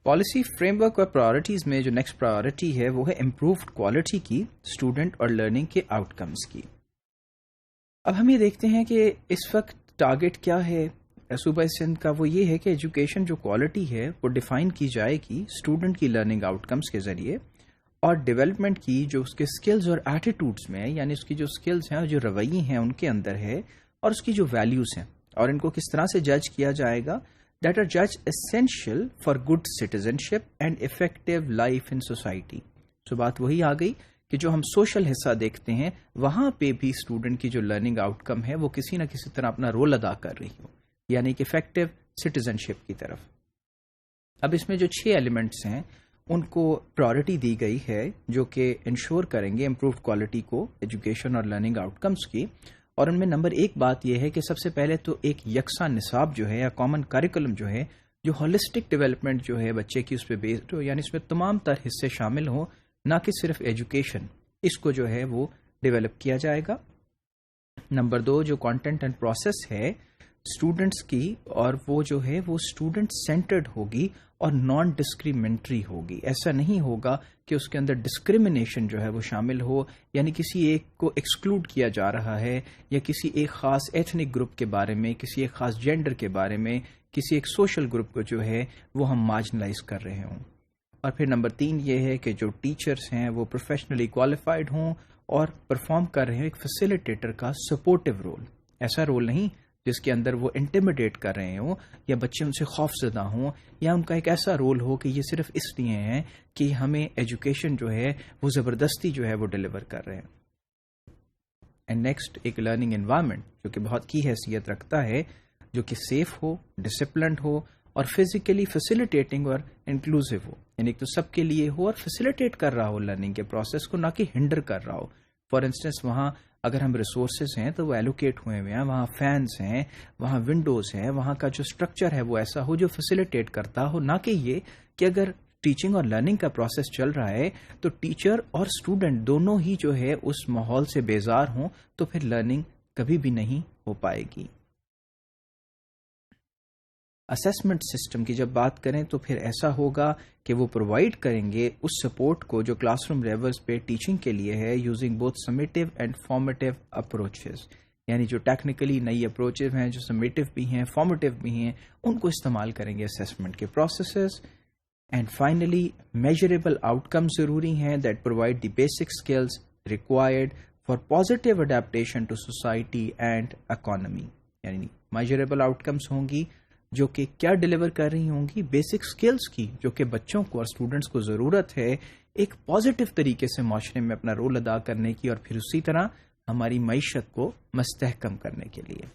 Policy frame work اور priorities میں جو نیکسٹ پرائرٹی ہے وہ ہے امپرووڈ کوالٹی کی اسٹوڈنٹ اور لرننگ کے آؤٹ کمز کی. اب ہم یہ دیکھتے ہیں کہ اس وقت ٹارگٹ کیا ہے صوبہ سندھ کا. وہ یہ ہے کہ ایجوکیشن جو کوالٹی ہے وہ ڈیفائن کی جائے گی اسٹوڈنٹ کی لرننگ آؤٹ کمز کے ذریعے، اور ڈیولپمنٹ کی جو اس کے سکلز اور ایٹیٹیوڈز میں، یعنی اس کی جو سکلز ہیں جو رویے ہیں ان کے اندر ہے، اور اس کی جو ویلیوز ہیں اور ان کو کس طرح سے جج کیا جائے گا. دیٹ آر جج essential for good citizenship and effective life in society. سو بات وہی آ گئی کہ جو ہم سوشل حصہ دیکھتے ہیں وہاں پہ بھی اسٹوڈنٹ کی جو لرننگ آؤٹ کم ہے وہ کسی نہ کسی طرح اپنا رول ادا کر رہی ہو، یعنی کہ افیکٹو سٹیزنشپ کی طرف. اب اس میں جو 6 ایلیمنٹس ہیں ان کو پرائرٹی دی گئی ہے جو کہ انشور کریں گے امپرووڈ کوالٹی کو ایجوکیشن اور لرننگ آؤٹ کمز کی. اور ان میں نمبر 1 بات یہ ہے کہ سب سے پہلے تو ایک یکساں نصاب جو ہے یا کامن کریکولم جو ہے، جو ہولسٹک ڈیولپمنٹ جو ہے بچے کی اس پہ بیسڈ ہو، یعنی اس میں تمام تر حصے شامل ہوں، نہ کہ صرف ایجوکیشن. اس کو جو ہے وہ ڈیولپ کیا جائے گا. نمبر 2 جو کانٹینٹ اینڈ پروسیس ہے اسٹوڈنٹس کی، اور وہ جو ہے وہ اسٹوڈنٹ سینٹرڈ ہوگی اور نان ڈسکریمنٹری ہوگی. ایسا نہیں ہوگا کہ اس کے اندر ڈسکریمنیشن جو ہے وہ شامل ہو، یعنی کسی ایک کو ایکسکلوڈ کیا جا رہا ہے، یا کسی ایک خاص ایتھنک گروپ کے بارے میں، کسی ایک خاص جینڈر کے بارے میں، کسی ایک سوشل گروپ کو جو ہے وہ ہم مارجنلائز کر رہے ہوں. اور پھر نمبر 3 یہ ہے کہ جو ٹیچرز ہیں وہ پروفیشنلی کوالیفائڈ ہوں اور پرفارم کر رہے ہیں ایک فیسیلیٹیٹر کا سپورٹیو رول. ایسا رول نہیں جس کے اندر وہ انٹیمیڈیٹ کر رہے ہوں یا بچے ان سے خوف زدہ ہوں، یا ان کا ایک ایسا رول ہو کہ یہ صرف اس لیے ہیں کہ ہمیں ایجوکیشن جو ہے وہ زبردستی جو ہے وہ ڈیلیور کر رہے ہیں. اینڈ نیکسٹ ایک لرننگ انوائرمنٹ جو کہ بہت کی حیثیت رکھتا ہے، جو کہ سیف ہو، ڈسپلنڈ ہو اور فزیکلی فیسیلیٹیٹنگ اور انکلوسیو ہو، یعنی تو سب کے لیے ہو اور فیسیلیٹیٹ کر رہا ہو لرننگ کے پروسیس کو، نہ کہ ہنڈر کر رہا ہو. فار انسٹنس وہاں اگر ہم ریسورسز ہیں تو وہ ایلوکیٹ ہوئے ہوئے ہیں، وہاں فینس ہیں، وہاں ونڈوز ہیں، وہاں کا جو اسٹرکچر ہے وہ ایسا ہو جو فیسیلیٹیٹ کرتا ہو، نہ کہ یہ کہ اگر ٹیچنگ اور لرننگ کا پروسیس چل رہا ہے تو ٹیچر اور اسٹوڈنٹ دونوں ہی جو ہے اس ماحول سے بیزار ہوں، تو پھر لرننگ کبھی بھی نہیں ہو پائے گی. اسیسمنٹ سسٹم کی جب بات کریں تو پھر ایسا ہوگا کہ وہ پرووائڈ کریں گے اس سپورٹ کو جو کلاس روم لیولز پہ ٹیچنگ کے لیے ہے، using both summative and formative approaches. یعنی جو ٹیکنیکلی نئی اپروچز ہیں، جو سمیٹیو بھی ہیں، فارمیٹیو بھی ہیں، ان کو استعمال کریں گے اسیسمنٹ کے processes. And finally measurable outcome ضروری ہیں that provide the basic skills required for positive adaptation to society and economy. یعنی میجریبل آؤٹ کمس ہوں گی جو کہ کیا ڈیلیور کر رہی ہوں گی، بیسک سکلز کی جو کہ بچوں کو اور اسٹوڈنٹس کو ضرورت ہے ایک پازیٹیو طریقے سے معاشرے میں اپنا رول ادا کرنے کی، اور پھر اسی طرح ہماری معیشت کو مستحکم کرنے کے لیے.